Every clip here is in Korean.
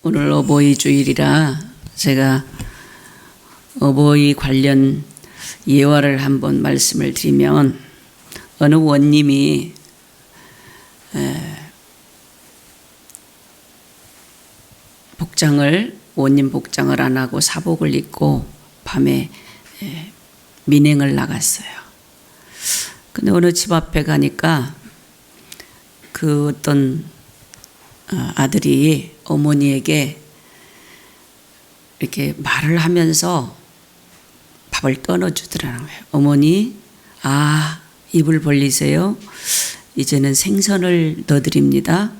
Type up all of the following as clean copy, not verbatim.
오늘 어버이 주일이라 제가 어버이 관련 예화를 한번 말씀을 드리면, 어느 원님이 원님 복장을 안 하고 사복을 입고 밤에 민행을 나갔어요. 근데 어느 집 앞에 가니까 그 어떤 아들이 어머니에게 이렇게 말을 하면서 밥을 떠넣어주더라는 거예요. 어머니, 입을 벌리세요. 이제는 생선을 넣어드립니다.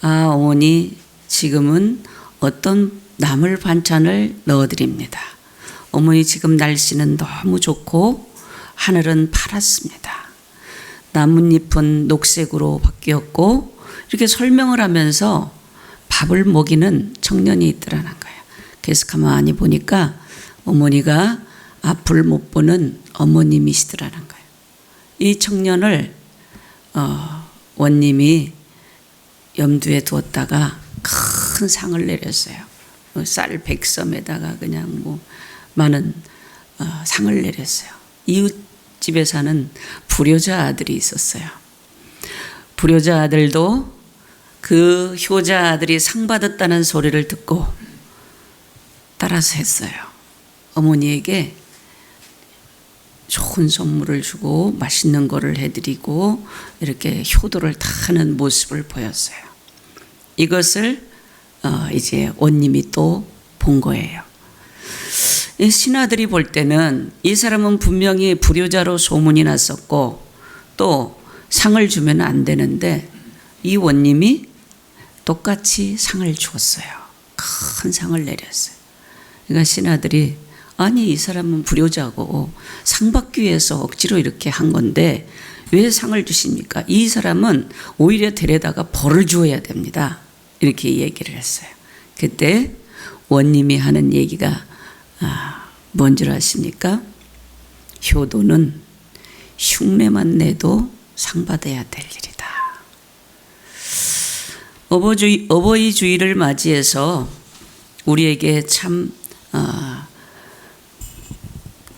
어머니, 지금은 어떤 나물 반찬을 넣어드립니다. 어머니, 지금 날씨는 너무 좋고 하늘은 파랗습니다. 나뭇잎은 녹색으로 바뀌었고, 이렇게 설명을 하면서 밥을 먹이는 청년이 있더라는 거예요. 그래서 가만히 보니까 어머니가 앞을 못 보는 어머님이시더라는 거예요. 이 청년을 원님이 염두에 두었다가 큰 상을 내렸어요. 쌀 100섬에다가 그냥 많은 상을 내렸어요. 이웃집에 사는 불효자 아들이 있었어요. 불효자 아들도 그 효자 아들이 상 받았다는 소리를 듣고 따라서 했어요. 어머니에게 좋은 선물을 주고 맛있는 거를 해드리고 이렇게 효도를 다 하는 모습을 보였어요. 이것을 이제 원님이 또 본 거예요. 이 신하들이 볼 때는 이 사람은 분명히 불효자로 소문이 났었고 또 상을 주면 안 되는데, 이 원님이 똑같이 상을 주었어요. 큰 상을 내렸어요. 그러니까 신하들이, 아니 이 사람은 불효자고 상 받기 위해서 억지로 이렇게 한 건데 왜 상을 주십니까? 이 사람은 오히려 데려다가 벌을 주어야 됩니다. 이렇게 얘기를 했어요. 그때 원님이 하는 얘기가 뭔 줄 아십니까? 효도는 흉내만 내도 상 받아야 될 일이다. 어버이 주일을 맞이해서 우리에게 참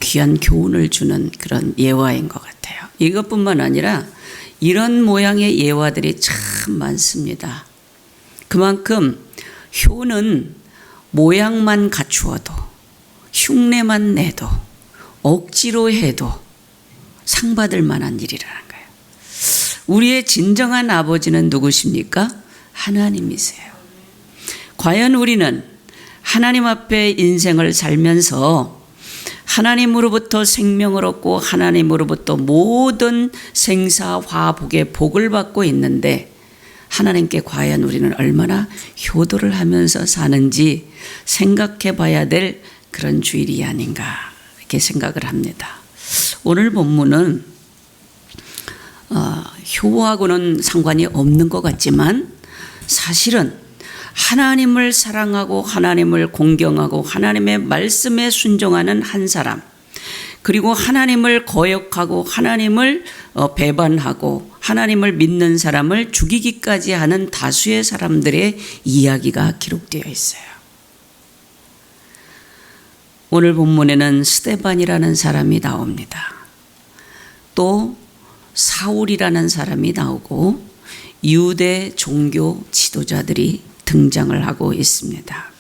귀한 교훈을 주는 그런 예화인 것 같아요. 이것뿐만 아니라 이런 모양의 예화들이 참 많습니다. 그만큼 효는 모양만 갖추어도, 흉내만 내도, 억지로 해도 상 받을 만한 일이라는 거예요. 우리의 진정한 아버지는 누구십니까? 하나님이세요. 과연 우리는 하나님 앞에 인생을 살면서 하나님으로부터 생명을 얻고 하나님으로부터 모든 생사화복의 복을 받고 있는데, 하나님께 과연 우리는 얼마나 효도를 하면서 사는지 생각해 봐야 될 그런 주일이 아닌가, 이렇게 생각을 합니다. 오늘 본문은 효하고는 상관이 없는 것 같지만 사실은 하나님을 사랑하고 하나님을 공경하고 하나님의 말씀에 순종하는 한 사람, 그리고 하나님을 거역하고 하나님을 배반하고 하나님을 믿는 사람을 죽이기까지 하는 다수의 사람들의 이야기가 기록되어 있어요. 오늘 본문에는 스데반이라는 사람이 나옵니다. 또 사울이라는 사람이 나오고 유대 종교 지도자들이 등장을 하고 있습니다.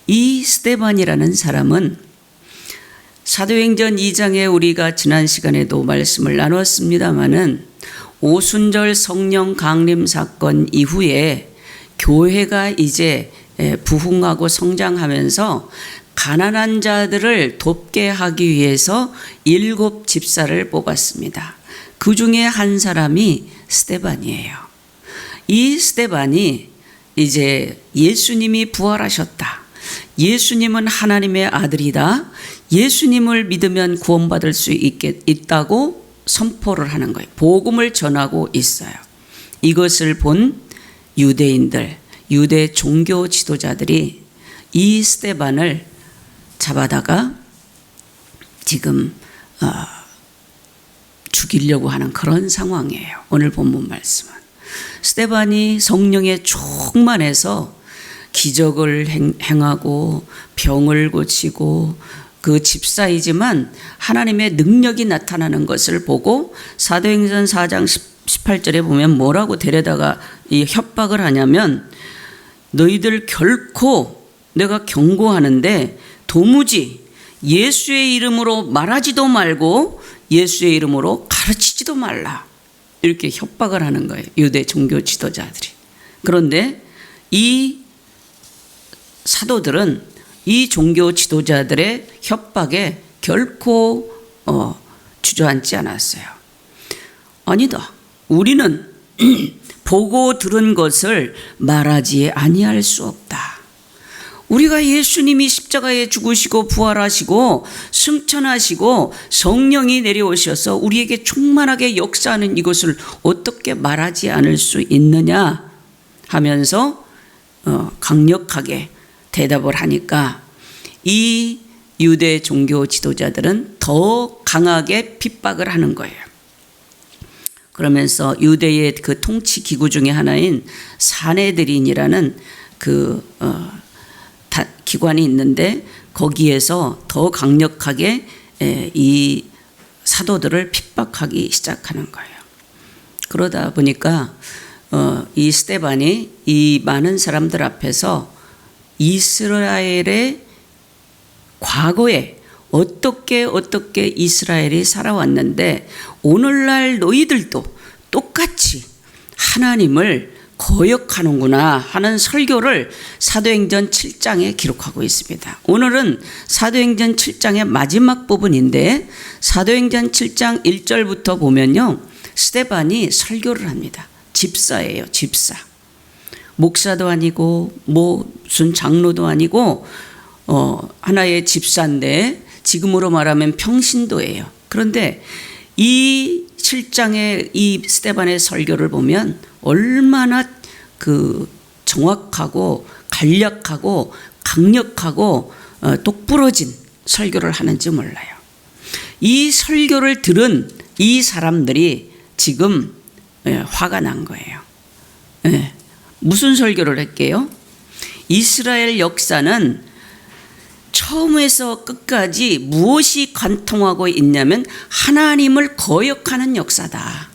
이 스데반이라는 사람은 사도행전 2장에 우리가 지난 시간에도 말씀을 나눴습니다마는 오순절 성령 강림 사건 이후에 교회가 이제 부흥하고 성장하면서 가난한 자들을 돕게 하기 위해서 7 집사를 뽑았습니다. 그 중에 한 사람이 스데반이에요. 이 스데반이 이제 예수님이 부활하셨다, 예수님은 하나님의 아들이다, 예수님을 믿으면 구원받을 수 있다고 선포를 하는 거예요. 복음을 전하고 있어요. 이것을 본 유대인들, 유대 종교 지도자들이 이 스데반을 잡아다가 지금 죽이려고 하는 그런 상황이에요. 오늘 본문 말씀은 스데반이 성령에 충만해서 기적을 행하고 병을 고치고 그 집사이지만 하나님의 능력이 나타나는 것을 보고 사도행전 4장 18절에 보면 뭐라고 데려다가 이 협박을 하냐면 너희들 결코 내가 경고하는데 도무지 예수의 이름으로 말하지도 말고 예수의 이름으로 가르치지도 말라. 이렇게 협박을 하는 거예요. 유대 종교 지도자들이. 그런데 이 사도들은 이 종교 지도자들의 협박에 결코 주저앉지 않았어요. 아니다. 우리는 보고 들은 것을 말하지 아니할 수 없다. 우리가 예수님이 십자가에 죽으시고 부활하시고 승천하시고 성령이 내려오셔서 우리에게 충만하게 역사하는 이것을 어떻게 말하지 않을 수 있느냐 하면서 강력하게 대답을 하니까 이 유대 종교 지도자들은 더 강하게 핍박을 하는 거예요. 그러면서 유대의 그 통치 기구 중에 하나인 사내드린이라는 기관이 있는데 거기에서 더 강력하게 이 사도들을 핍박하기 시작하는 거예요. 그러다 보니까 이 스데반이 이 많은 사람들 앞에서 이스라엘의 과거에 어떻게 이스라엘이 살아왔는데 오늘날 너희들도 똑같이 하나님을 거역하는구나 하는 설교를 사도행전 7장에 기록하고 있습니다. 오늘은 사도행전 7장의 마지막 부분인데 무사도행전 7장 1절부터 보면요, 스데반이 설교를 합니다. 집사예요, 집사. 목사도 아니고 무슨 장로도 아니고 하나의 집사인데 지금으로 말하면 평신도예요. 그런데 이 7장의 이 스데반의 설교를 보면 얼마나 정확하고 간략하고 강력하고 똑부러진 설교를 하는지 몰라요. 이 설교를 들은 이 사람들이 지금 화가 난 거예요. 무슨 설교를 할게요? 이스라엘 역사는 처음에서 끝까지 무엇이 관통하고 있냐면 하나님을 거역하는 역사다.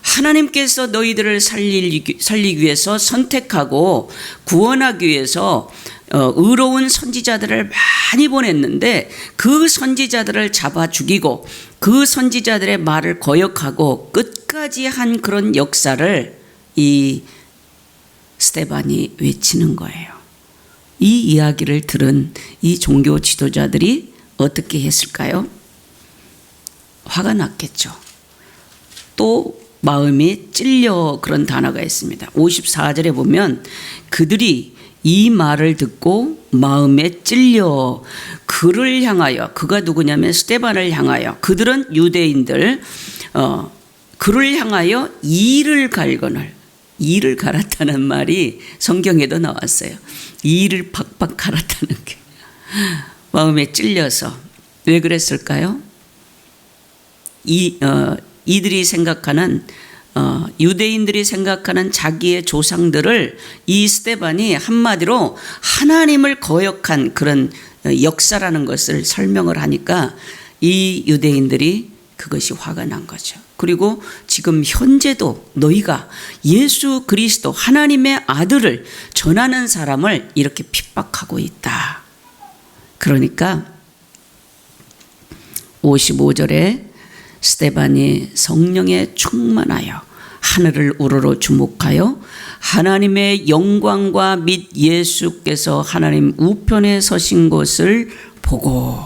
하나님께서 너희들을 살리기 위해서 선택하고 구원하기 위해서 의로운 선지자들을 많이 보냈는데 그 선지자들을 잡아 죽이고 그 선지자들의 말을 거역하고 끝까지 한 그런 역사를 이 스데반이 외치는 거예요. 이 이야기를 들은 이 종교 지도자들이 어떻게 했을까요? 화가 났겠죠. 또 마음이 찔려, 그런 단어가 있습니다. 54절에 보면 그들이 이 말을 듣고 마음에 찔려 그를 향하여, 그가 누구냐면 스데반을 향하여, 그들은 유대인들, 그를 향하여 이를 갈거늘, 이를 갈았다는 말이 성경에도 나왔어요. 이를 박박 갈았다는 게 마음에 찔려서. 왜 그랬을까요? 이들이 생각하는 유대인들이 생각하는 자기의 조상들을 이 스데반이 한마디로 하나님을 거역한 그런 역사라는 것을 설명을 하니까 이 유대인들이 그것이 화가 난 거죠. 그리고 지금 현재도 너희가 예수 그리스도 하나님의 아들을 전하는 사람을 이렇게 핍박하고 있다. 그러니까 55절에 스데반이 성령에 충만하여 하늘을 우러러 주목하여 하나님의 영광과 및 예수께서 하나님 우편에 서신 것을 보고,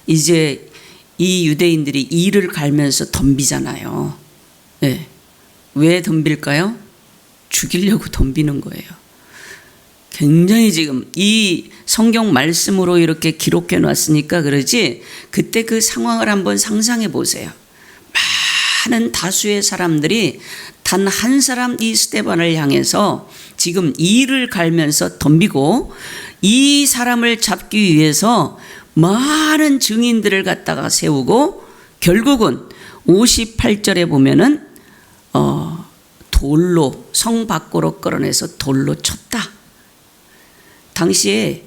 이제 이 유대인들이 이를 갈면서 덤비잖아요. 네. 왜 덤빌까요? 죽이려고 덤비는 거예요. 굉장히 지금 이 성경 말씀으로 이렇게 기록해 놨으니까 그러지, 그때 그 상황을 한번 상상해 보세요. 많은 다수의 사람들이 단 한 사람 이 스데반을 향해서 지금 이를 갈면서 덤비고, 이 사람을 잡기 위해서 많은 증인들을 갖다가 세우고, 결국은 58절에 보면은 돌로 성 밖으로 끌어내서 돌로 쳤다. 당시에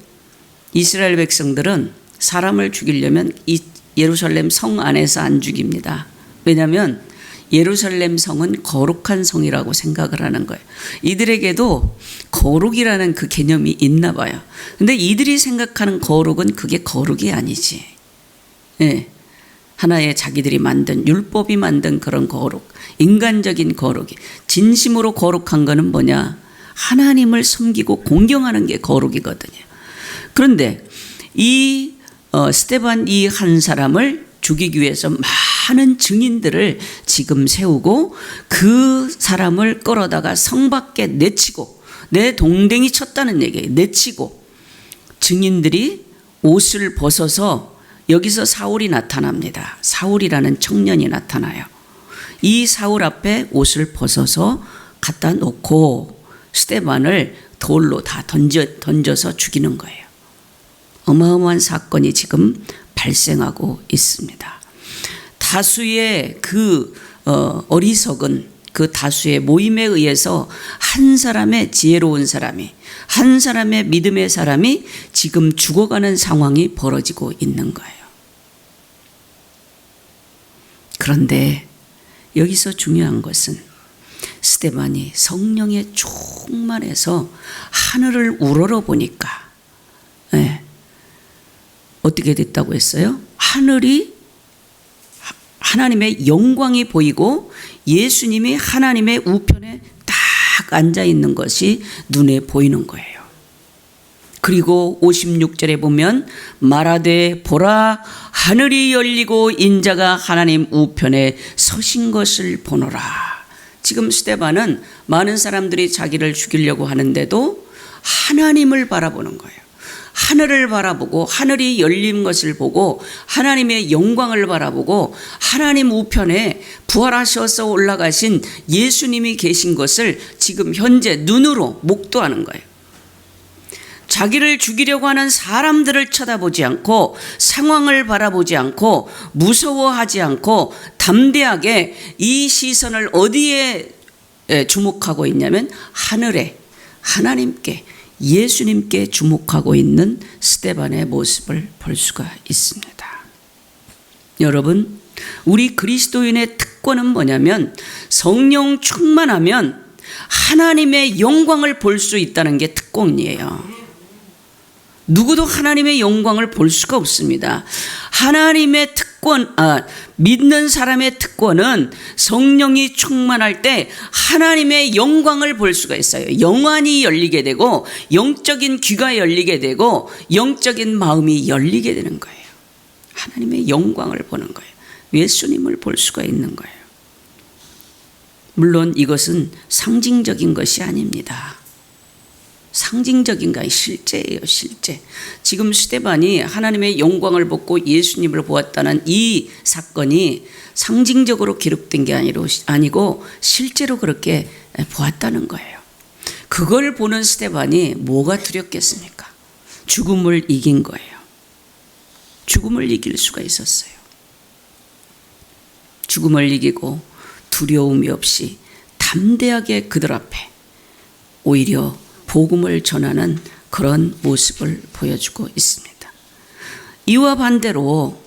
이스라엘 백성들은 사람을 죽이려면 이 예루살렘 성 안에서 안 죽입니다. 왜냐하면 예루살렘 성은 거룩한 성이라고 생각을 하는 거예요. 이들에게도 거룩이라는 그 개념이 있나 봐요. 근데 이들이 생각하는 거룩은 그게 거룩이 아니지. 예. 하나의 자기들이 만든 율법이 만든 그런 거룩, 인간적인 거룩이. 진심으로 거룩한 거는 뭐냐? 하나님을 섬기고 공경하는 게 거룩이거든요. 그런데 이 스데반 이 한 사람을 죽이기 위해서 많은 증인들을 지금 세우고 그 사람을 끌어다가 성 밖에 내치고, 내 동댕이 쳤다는 얘기예요. 내치고 증인들이 옷을 벗어서, 여기서 사울이 나타납니다. 사울이라는 청년이 나타나요. 이 사울 앞에 옷을 벗어서 갖다 놓고 스데반을 돌로 다 던져서 죽이는 거예요. 어마어마한 사건이 지금 발생하고 있습니다. 다수의 그 어리석은 그 다수의 모임에 의해서 한 사람의 지혜로운 사람이, 한 사람의 믿음의 사람이 지금 죽어가는 상황이 벌어지고 있는 거예요. 그런데 여기서 중요한 것은 스데반이 성령에 충만해서 하늘을 우러러 보니까, 네, 어떻게 됐다고 했어요? 하늘이, 하나님의 영광이 보이고 예수님이 하나님의 우편에 딱 앉아 있는 것이 눈에 보이는 거예요. 그리고 56절에 보면 말하되 보라 하늘이 열리고 인자가 하나님 우편에 서신 것을 보노라. 지금 스데반은 많은 사람들이 자기를 죽이려고 하는데도 하나님을 바라보는 거예요. 하늘을 바라보고 하늘이 열린 것을 보고 하나님의 영광을 바라보고 하나님 우편에 부활하셔서 올라가신 예수님이 계신 것을 지금 현재 눈으로 목도하는 거예요. 자기를 죽이려고 하는 사람들을 쳐다보지 않고 상황을 바라보지 않고 무서워하지 않고 담대하게 이 시선을 어디에 주목하고 있냐면 하늘에, 하나님께, 예수님께 주목하고 있는 스데반의 모습을 볼 수가 있습니다. 여러분, 우리 그리스도인의 특권은 뭐냐면 성령 충만하면 하나님의 영광을 볼 수 있다는 게 특권이에요. 누구도 하나님의 영광을 볼 수가 없습니다. 하나님의 특권, 믿는 사람의 특권은 성령이 충만할 때 하나님의 영광을 볼 수가 있어요. 영안이 열리게 되고 영적인 귀가 열리게 되고 영적인 마음이 열리게 되는 거예요. 하나님의 영광을 보는 거예요. 예수님을 볼 수가 있는 거예요. 물론 이것은 상징적인 것이 아닙니다. 상징적인가? 실제예요, 실제. 지금 스데반이 하나님의 영광을 보고 예수님을 보았다는 이 사건이 상징적으로 기록된 게 아니고 실제로 그렇게 보았다는 거예요. 그걸 보는 스데반이 뭐가 두렵겠습니까? 죽음을 이긴 거예요. 죽음을 이길 수가 있었어요. 죽음을 이기고 두려움이 없이 담대하게 그들 앞에 오히려 복음을 전하는 그런 모습을 보여주고 있습니다. 이와 반대로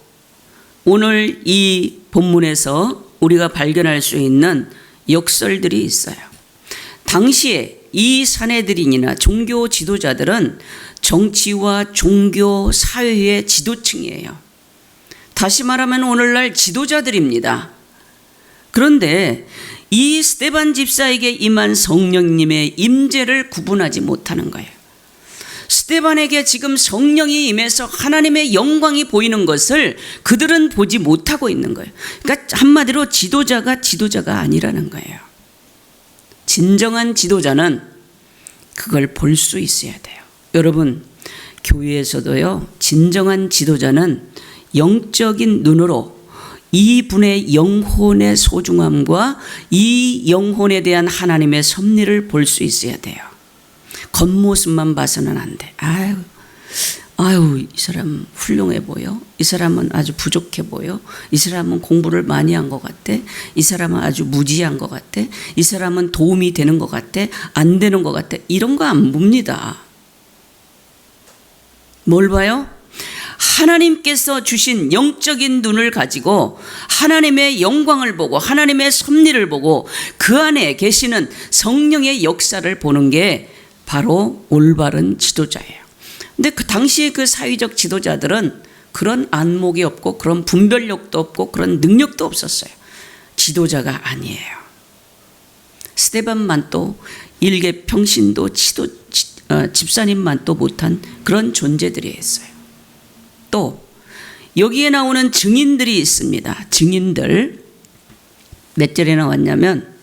오늘 이 본문에서 우리가 발견할 수 있는 역설들이 있어요. 당시에 이 사내들인이나 종교 지도자들은 정치와 종교, 사회의 지도층이에요. 다시 말하면 오늘날 지도자들입니다. 그런데 이 스데반 집사에게 임한 성령님의 임재를 구분하지 못하는 거예요. 스데반에게 지금 성령이 임해서 하나님의 영광이 보이는 것을 그들은 보지 못하고 있는 거예요. 그러니까 한마디로 지도자가 아니라는 거예요. 진정한 지도자는 그걸 볼 수 있어야 돼요. 여러분, 교회에서도요, 진정한 지도자는 영적인 눈으로 이분의 영혼의 소중함과 이 영혼에 대한 하나님의 섭리를 볼 수 있어야 돼요. 겉모습만 봐서는 안 돼. 아유, 이 사람 훌륭해 보여. 이 사람은 아주 부족해 보여. 이 사람은 공부를 많이 한 것 같아. 이 사람은 아주 무지한 것 같아. 이 사람은 도움이 되는 것 같아. 안 되는 것 같아. 이런 거 안 봅니다. 뭘 봐요? 하나님께서 주신 영적인 눈을 가지고 하나님의 영광을 보고 하나님의 섭리를 보고 그 안에 계시는 성령의 역사를 보는 게 바로 올바른 지도자예요. 근데 그 당시에 그 사회적 지도자들은 그런 안목이 없고 그런 분별력도 없고 그런 능력도 없었어요. 지도자가 아니에요. 스데반만 또 일개 평신도 집사님만 또 못한 그런 존재들이 했어요. 또 여기에 나오는 증인들이 있습니다. 증인들 몇 절에 나왔냐면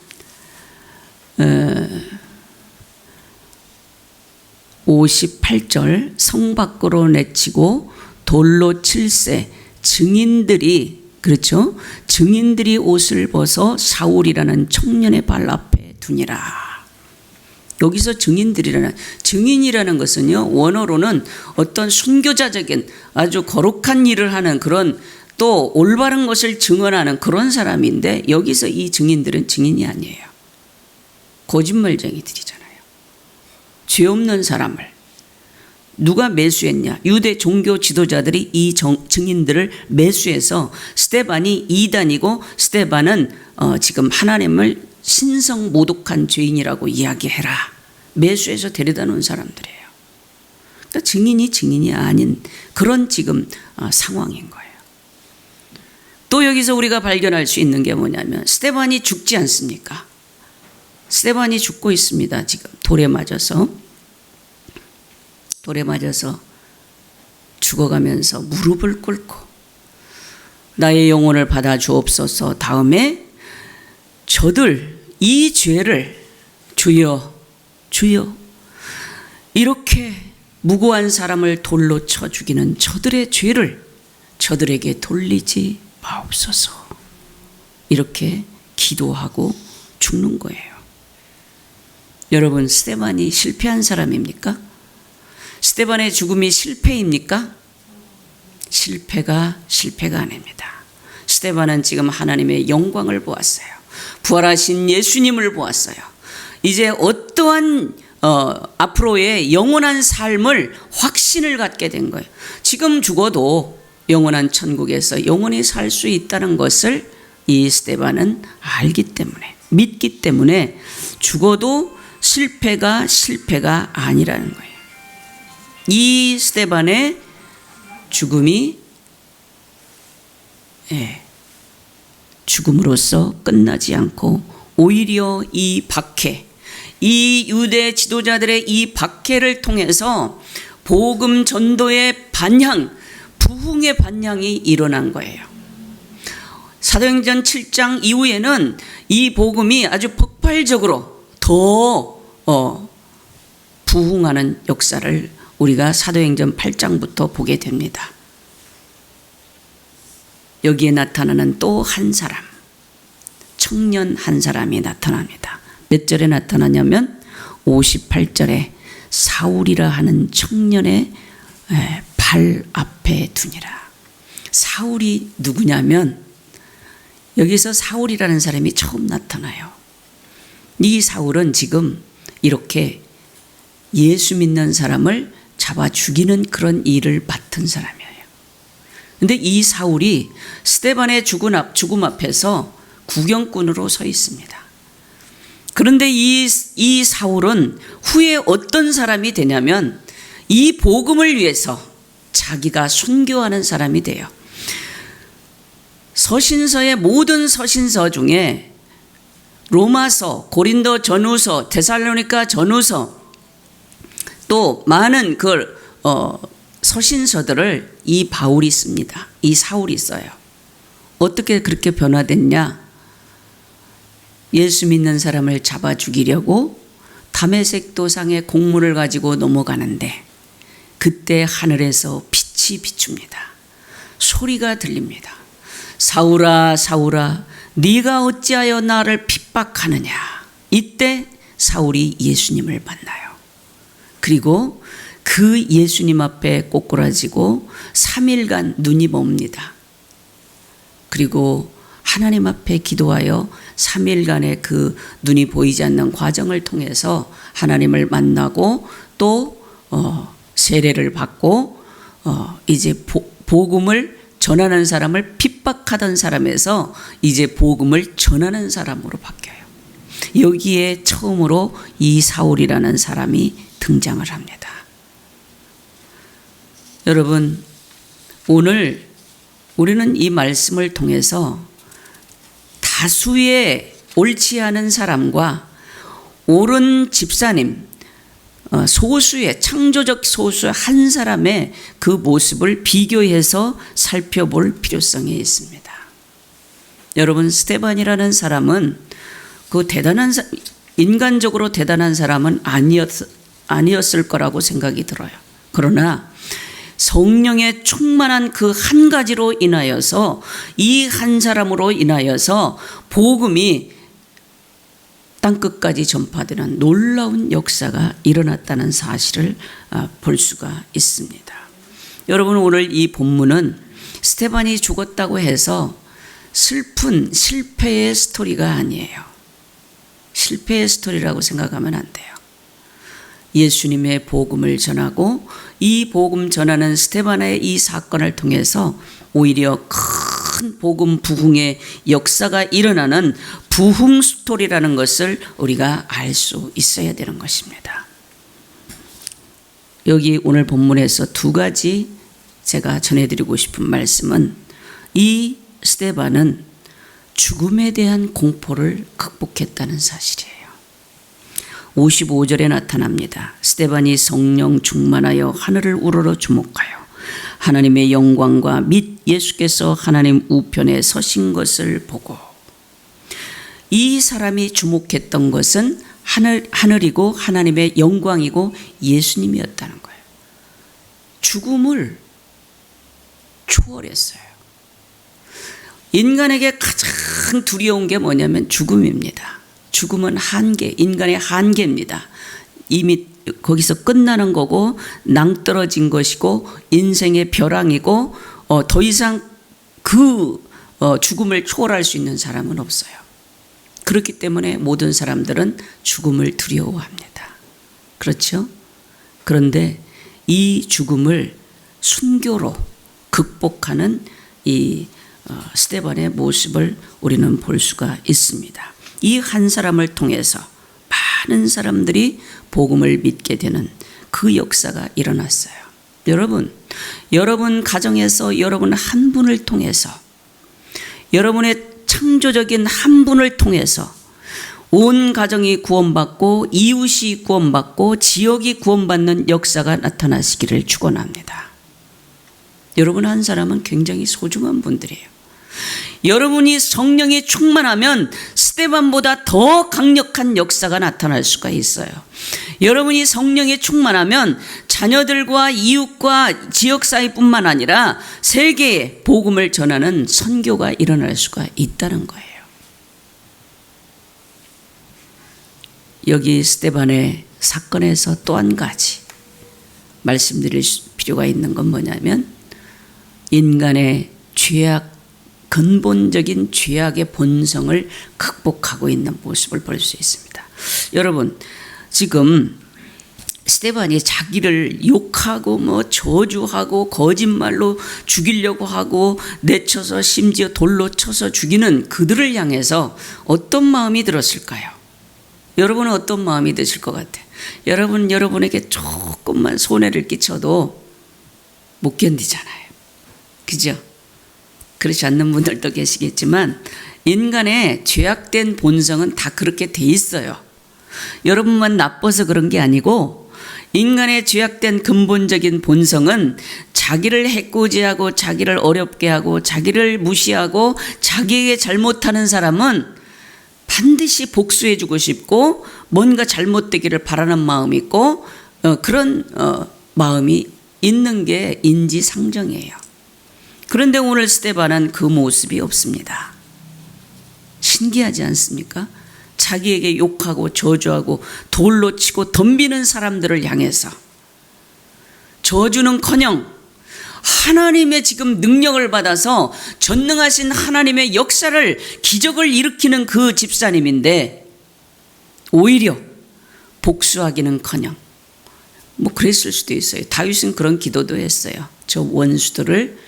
58절 성 밖으로 내치고 돌로 칠세 증인들이 그렇죠. 증인들이 옷을 벗어 사울이라는 청년의 발 앞에 두니라. 여기서 증인이라는 것은요, 원어로는 어떤 순교자적인 아주 거룩한 일을 하는 그런 또 올바른 것을 증언하는 그런 사람인데 여기서 이 증인들은 증인이 아니에요. 거짓말쟁이들이잖아요. 죄 없는 사람을 누가 매수했냐? 유대 종교 지도자들이 이 증인들을 매수해서 스데반이 이단이고 스데반은 지금 하나님을 신성 모독한 죄인이라고 이야기해라. 매수해서 데려다 놓은 사람들이에요. 그러니까 증인이 아닌 그런 지금 상황인 거예요. 또 여기서 우리가 발견할 수 있는 게 뭐냐면 스데반이 죽지 않습니까? 스데반이 죽고 있습니다. 지금 돌에 맞아서 죽어가면서 무릎을 꿇고 나의 영혼을 받아 주옵소서. 다음에 저들 이 죄를 주여 이렇게 무고한 사람을 돌로 쳐 죽이는 저들의 죄를 저들에게 돌리지 마옵소서. 이렇게 기도하고 죽는 거예요. 여러분, 스데반이 실패한 사람입니까? 스데반의 죽음이 실패입니까? 실패가 아닙니다. 스데반은 지금 하나님의 영광을 보았어요. 부활하신 예수님을 보았어요. 이제 어떠한 앞으로의 영원한 삶을 확신을 갖게 된 거예요. 지금 죽어도 영원한 천국에서 영원히 살 수 있다는 것을 이 스데반은 알기 때문에 믿기 때문에 죽어도 실패가 아니라는 거예요. 이 스데반의 죽음이 죽음으로써 끝나지 않고 오히려 이 박해, 이 유대 지도자들의 이 박해를 통해서 복음 전도의 반향, 부흥의 반향이 일어난 거예요. 사도행전 7장 이후에는 이 복음이 아주 폭발적으로 더 부흥하는 역사를 우리가 사도행전 8장부터 보게 됩니다. 여기에 나타나는 또 한 사람, 청년 한 사람이 나타납니다. 몇 절에 나타나냐면 58절에 사울이라 하는 청년의 발 앞에 두니라. 사울이 누구냐면 여기서 사울이라는 사람이 처음 나타나요. 이 사울은 지금 이렇게 예수 믿는 사람을 잡아 죽이는 그런 일을 맡은 사람이에요. 근데 이 사울이 스데반의 죽음 앞에서 구경꾼으로 서 있습니다. 그런데 이 사울은 후에 어떤 사람이 되냐면 이 복음을 위해서 자기가 순교하는 사람이 돼요. 서신서의 모든 서신서 중에 로마서, 고린도 전후서, 데살로니가 전후서 또 많은 서신서들을 이 바울이 씁니다. 이 사울이 써요. 어떻게 그렇게 변화됐냐? 예수 믿는 사람을 잡아 죽이려고 다메섹 도상의 공문을 가지고 넘어가는데 그때 하늘에서 빛이 비춥니다. 소리가 들립니다. 사울아 사울아 네가 어찌하여 나를 핍박하느냐. 이때 사울이 예수님을 만나요. 그리고 그 예수님 앞에 꼬꾸라지고 3일간 눈이 멉니다. 그리고 하나님 앞에 기도하여 3일간의 그 눈이 보이지 않는 과정을 통해서 하나님을 만나고 또 세례를 받고 이제 복음을 전하는 사람을 핍박하던 사람에서 이제 복음을 전하는 사람으로 바뀌어요. 여기에 처음으로 이 사울이라는 사람이 등장을 합니다. 여러분, 오늘 우리는 이 말씀을 통해서 다수의 옳지 않은 사람과 옳은 집사님, 소수의 창조적 소수 한 사람의 그 모습을 비교해서 살펴볼 필요성이 있습니다. 여러분, 스데반이라는 사람은 그 대단한 인간적으로 대단한 사람은 아니었을 거라고 생각이 들어요. 그러나 성령의 충만한 그 한 가지로 인하여서 이 한 사람으로 인하여서 복음이 땅끝까지 전파되는 놀라운 역사가 일어났다는 사실을 볼 수가 있습니다. 여러분, 오늘 이 본문은 스데반이 죽었다고 해서 슬픈 실패의 스토리가 아니에요. 실패의 스토리라고 생각하면 안 돼요. 예수님의 복음을 전하고 이 복음 전하는 스데반의 이 사건을 통해서 오히려 큰 복음 부흥의 역사가 일어나는 부흥 스토리라는 것을 우리가 알 수 있어야 되는 것입니다. 여기 오늘 본문에서 두 가지 제가 전해드리고 싶은 말씀은 이 스데반은 죽음에 대한 공포를 극복했다는 사실이에요. 55절에 나타납니다. 스데반이 성령 충만하여 하늘을 우러러 주목하여 하나님의 영광과 및 예수께서 하나님 우편에 서신 것을 보고, 이 사람이 주목했던 것은 하늘이고 하나님의 영광이고 예수님이었다는 거예요. 죽음을 초월했어요. 인간에게 가장 두려운 게 뭐냐면 죽음입니다. 죽음은 한계, 인간의 한계입니다. 이미 거기서 끝나는 거고 낭떠러진 것이고 인생의 벼랑이고 더 이상 그 죽음을 초월할 수 있는 사람은 없어요. 그렇기 때문에 모든 사람들은 죽음을 두려워합니다. 그렇죠? 그런데 이 죽음을 순교로 극복하는 이 스데반의 모습을 우리는 볼 수가 있습니다. 이 한 사람을 통해서 많은 사람들이 복음을 믿게 되는 그 역사가 일어났어요. 여러분 가정에서 여러분 한 분을 통해서, 여러분의 창조적인 한 분을 통해서 온 가정이 구원받고 이웃이 구원받고 지역이 구원받는 역사가 나타나시기를 축원합니다. 여러분 한 사람은 굉장히 소중한 분들이에요. 여러분이 성령이 충만하면 스데반보다 더 강력한 역사가 나타날 수가 있어요. 여러분이 성령이 충만하면 자녀들과 이웃과 지역 사회뿐만 아니라 세계에 복음을 전하는 선교가 일어날 수가 있다는 거예요. 여기 스데반의 사건에서 또 한 가지 말씀드릴 필요가 있는 건 뭐냐면, 인간의 죄악, 근본적인 죄악의 본성을 극복하고 있는 모습을 볼 수 있습니다. 여러분, 지금 스데반이 자기를 욕하고 저주하고 거짓말로 죽이려고 하고 내쳐서 심지어 돌로 쳐서 죽이는 그들을 향해서 어떤 마음이 들었을까요? 여러분은 어떤 마음이 드실 것 같아요? 여러분에게 조금만 손해를 끼쳐도 못 견디잖아요. 그죠? 그렇지 않는 분들도 계시겠지만 인간의 죄악된 본성은 다 그렇게 돼 있어요. 여러분만 나빠서 그런 게 아니고, 인간의 죄악된 근본적인 본성은 자기를 해코지하고 자기를 어렵게 하고 자기를 무시하고 자기에게 잘못하는 사람은 반드시 복수해주고 싶고 뭔가 잘못되기를 바라는 마음이 있고 그런 마음이 있는 게 인지상정이에요. 그런데 오늘 스데반은 그 모습이 없습니다. 신기하지 않습니까? 자기에게 욕하고 저주하고 돌로 치고 덤비는 사람들을 향해서 저주는커녕 하나님의 지금 능력을 받아서 전능하신 하나님의 역사를, 기적을 일으키는 그 집사님인데 오히려 복수하기는커녕, 뭐 그랬을 수도 있어요. 다윗은 그런 기도도 했어요. 저 원수들을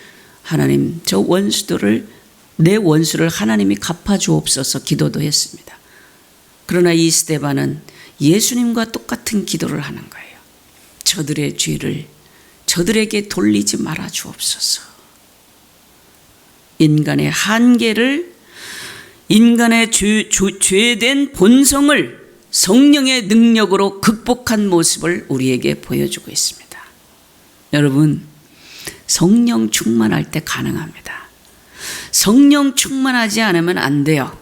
하나님, 저 원수들을, 내 원수를 하나님이 갚아주옵소서 기도도 했습니다. 그러나 이 스데반은 예수님과 똑같은 기도를 하는 거예요. 저들의 죄를 저들에게 돌리지 말아 주옵소서. 인간의 한계를, 인간의 죄된 본성을 성령의 능력으로 극복한 모습을 우리에게 보여주고 있습니다. 여러분, 성령 충만할 때 가능합니다. 성령 충만하지 않으면 안 돼요.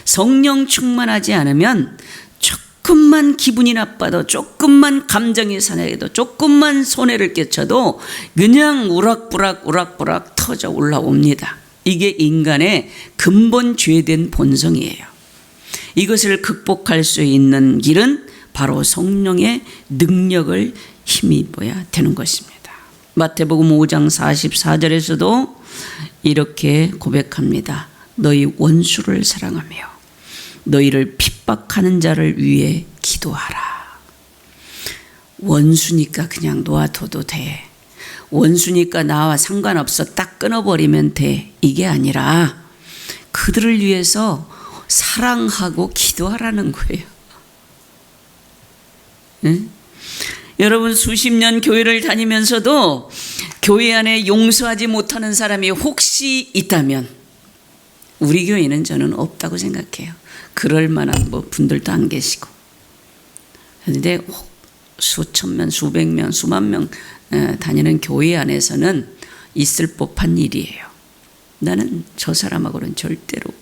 성령 충만하지 않으면 조금만 기분이 나빠도, 조금만 감정이 상해도, 조금만 손해를 끼쳐도 그냥 우락부락 터져 올라옵니다. 이게 인간의 근본 죄된 본성이에요. 이것을 극복할 수 있는 길은 바로 성령의 능력을 힘입어야 되는 것입니다. 마태복음 5장 44절에서도 이렇게 고백합니다. 너희 원수를 사랑하며 너희를 핍박하는 자를 위해 기도하라. 원수니까 그냥 놓아둬도 돼. 원수니까 나와 상관없어, 딱 끊어버리면 돼. 이게 아니라 그들을 위해서 사랑하고 기도하라는 거예요. 응? 여러분, 수십 년 교회를 다니면서도 교회 안에 용서하지 못하는 사람이 혹시 있다면 우리 교회는 저는 없다고 생각해요. 그럴 만한 분들도 안 계시고. 그런데 수천 명, 수백 명, 수만 명 다니는 교회 안에서는 있을 법한 일이에요. 나는 저 사람하고는 절대로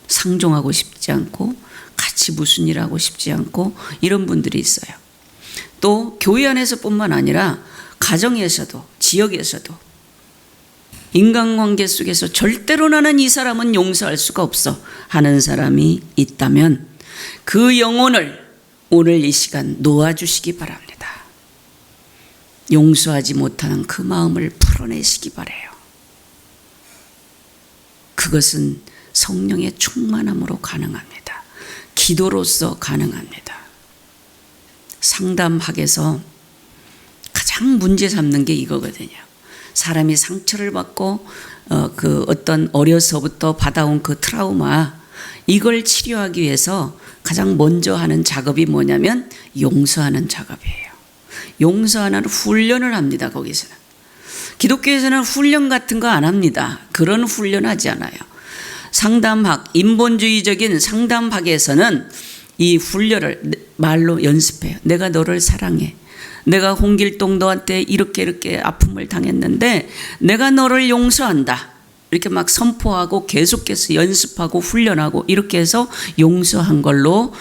상종하고 싶지 않고 같이 무슨 일 하고 싶지 않고 이런 분들이 있어요. 또 교회 안에서뿐만 아니라 가정에서도, 지역에서도, 인간관계 속에서 절대로 나는 이 사람은 용서할 수가 없어 하는 사람이 있다면 그 영혼을 오늘 이 시간 놓아주시기 바랍니다. 용서하지 못하는 그 마음을 풀어내시기 바라요. 그것은 성령의 충만함으로 가능합니다. 기도로서 가능합니다. 상담학에서 가장 문제 삼는 게 이거거든요. 사람이 상처를 받고 그 어떤 어려서부터 받아온 그 트라우마, 이걸 치료하기 위해서 가장 먼저 하는 작업이 뭐냐면 용서하는 작업이에요. 용서하는 훈련을 합니다. 거기서는. 기독교에서는 훈련 같은 거 안 합니다. 그런 훈련하지 않아요. 상담학, 인본주의적인 상담학에서는 이 훈련을 말로 연습해요. 내가 너를 사랑해. 내가 홍길동 너한테 이렇게 아픔을 당했는데 내가 너를 용서한다. 이렇게 막 선포하고 계속해서 연습하고 훈련하고 이렇게 해서 용서한 걸로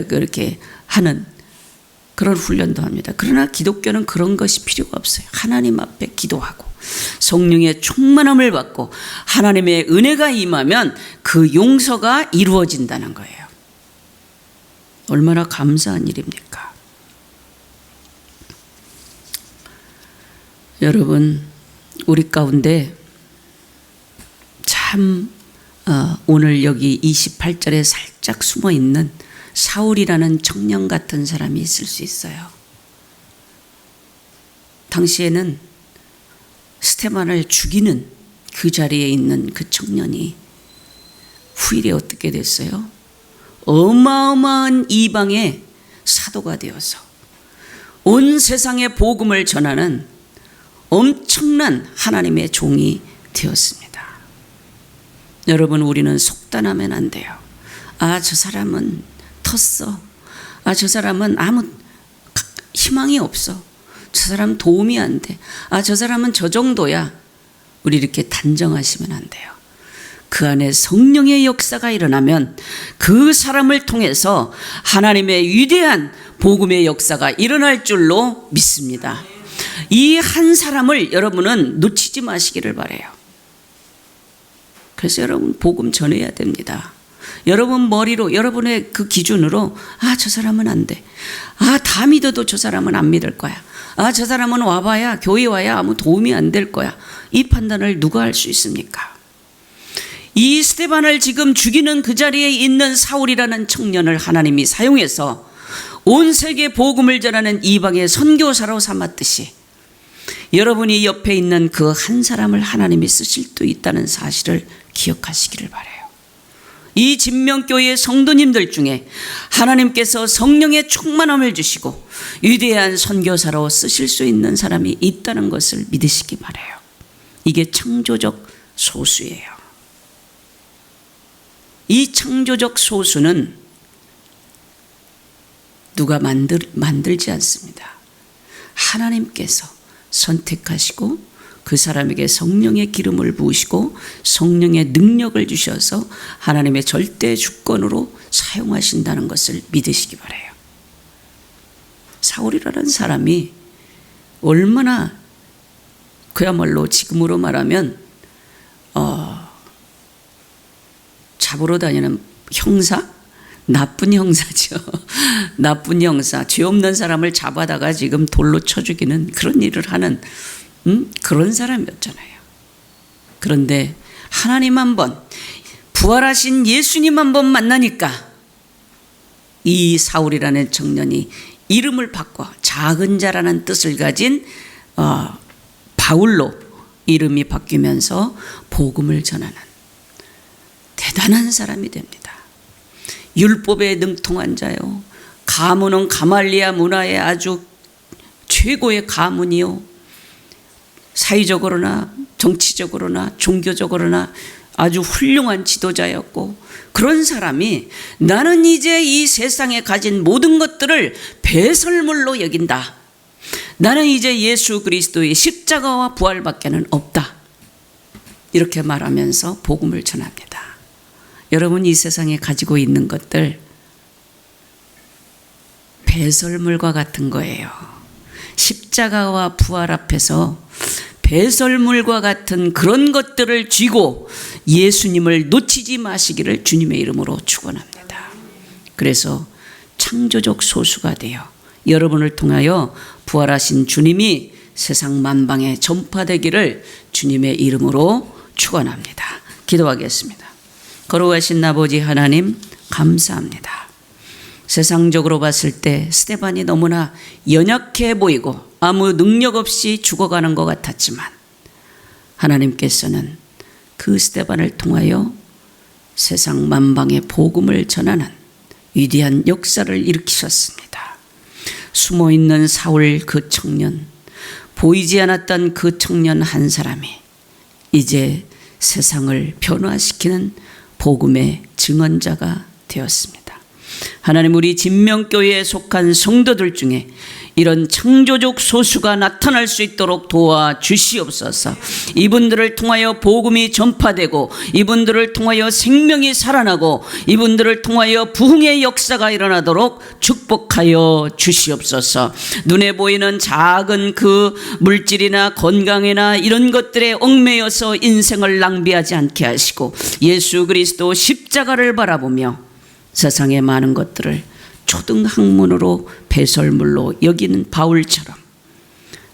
그렇게 하는 그런 훈련도 합니다. 그러나 기독교는 그런 것이 필요가 없어요. 하나님 앞에 기도하고 성령의 충만함을 받고 하나님의 은혜가 임하면 그 용서가 이루어진다는 거예요. 얼마나 감사한 일입니까? 여러분, 우리 가운데 참 오늘 여기 28절에 살짝 숨어있는 사울이라는 청년 같은 사람이 있을 수 있어요. 당시에는 스데반을 죽이는 그 자리에 있는 그 청년이 후일에 어떻게 됐어요? 어마어마한 이방의 사도가 되어서 온 세상에 복음을 전하는 엄청난 하나님의 종이 되었습니다. 여러분, 우리는 속단하면 안 돼요. 아, 저 사람은 텄어. 아, 저 사람은 아무 희망이 없어. 저 사람 도움이 안 돼. 아, 저 사람은 저 정도야. 우리 이렇게 단정하시면 안 돼요. 그 안에 성령의 역사가 일어나면 그 사람을 통해서 하나님의 위대한 복음의 역사가 일어날 줄로 믿습니다. 이 한 사람을 여러분은 놓치지 마시기를 바라요. 그래서 여러분, 복음 전해야 됩니다. 여러분 머리로, 여러분의 그 기준으로 아, 저 사람은 안 돼. 아, 다 믿어도 저 사람은 안 믿을 거야. 아, 저 사람은 와봐야, 교회 와야 아무 도움이 안 될 거야. 이 판단을 누가 할 수 있습니까? 이 스데반을 지금 죽이는 그 자리에 있는 사울이라는 청년을 하나님이 사용해서 온 세계 복음을 전하는 이방의 선교사로 삼았듯이 여러분이 옆에 있는 그 한 사람을 하나님이 쓰실 수 있다는 사실을 기억하시기를 바라요. 이 진명교회의 성도님들 중에 하나님께서 성령의 충만함을 주시고 위대한 선교사로 쓰실 수 있는 사람이 있다는 것을 믿으시기 바라요. 이게 창조적 소수예요. 이 창조적 소수는 누가 만들지 않습니다. 하나님께서 선택하시고 그 사람에게 성령의 기름을 부으시고 성령의 능력을 주셔서 하나님의 절대 주권으로 사용하신다는 것을 믿으시기 바라요. 사울이라는 사람이 얼마나 그야말로 지금으로 말하면 잡으러 다니는 형사? 나쁜 형사죠. 나쁜 형사, 죄 없는 사람을 잡아다가 지금 돌로 쳐 죽이는 그런 일을 하는 그런 사람이었잖아요. 그런데 하나님 한 번, 부활하신 예수님 한 번 만나니까 이 사울이라는 청년이 이름을 바꿔 작은 자라는 뜻을 가진 바울로 이름이 바뀌면서 복음을 전하는 대단한 사람이 됩니다. 율법에 능통한 자요. 가문은 가말리아 문화의 아주 최고의 가문이요. 사회적으로나 정치적으로나 종교적으로나 아주 훌륭한 지도자였고, 그런 사람이 나는 이제 이 세상에 가진 모든 것들을 배설물로 여긴다. 나는 이제 예수 그리스도의 십자가와 부활밖에는 없다. 이렇게 말하면서 복음을 전합니다. 여러분, 이 세상에 가지고 있는 것들 배설물과 같은 거예요. 십자가와 부활 앞에서 배설물과 같은 그런 것들을 쥐고 예수님을 놓치지 마시기를 주님의 이름으로 축원합니다. 그래서 창조적 소수가 되어 여러분을 통하여 부활하신 주님이 세상 만방에 전파되기를 주님의 이름으로 축원합니다. 기도하겠습니다. 거룩하신 아버지 하나님, 감사합니다. 세상적으로 봤을 때 스데반이 너무나 연약해 보이고 아무 능력 없이 죽어가는 것 같았지만 하나님께서는 그 스데반을 통하여 세상 만방에 복음을 전하는 위대한 역사를 일으키셨습니다. 숨어있는 사울 그 청년, 보이지 않았던 그 청년 한 사람이 이제 세상을 변화시키는 복음의 증언자가 되었습니다. 하나님, 우리 진명교회에 속한 성도들 중에 이런 창조적 소수가 나타날 수 있도록 도와주시옵소서. 이분들을 통하여 복음이 전파되고 이분들을 통하여 생명이 살아나고 이분들을 통하여 부흥의 역사가 일어나도록 축복하여 주시옵소서. 눈에 보이는 작은 그 물질이나 건강이나 이런 것들에 얽매여서 인생을 낭비하지 않게 하시고 예수 그리스도 십자가를 바라보며 세상의 많은 것들을 초등학문으로 배설물로 여기는 바울처럼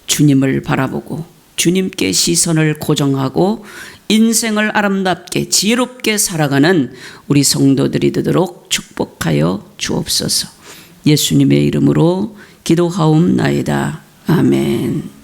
주님을 바라보고 주님께 시선을 고정하고 인생을 아름답게 지혜롭게 살아가는 우리 성도들이 되도록 축복하여 주옵소서. 예수님의 이름으로 기도하옵나이다. 아멘.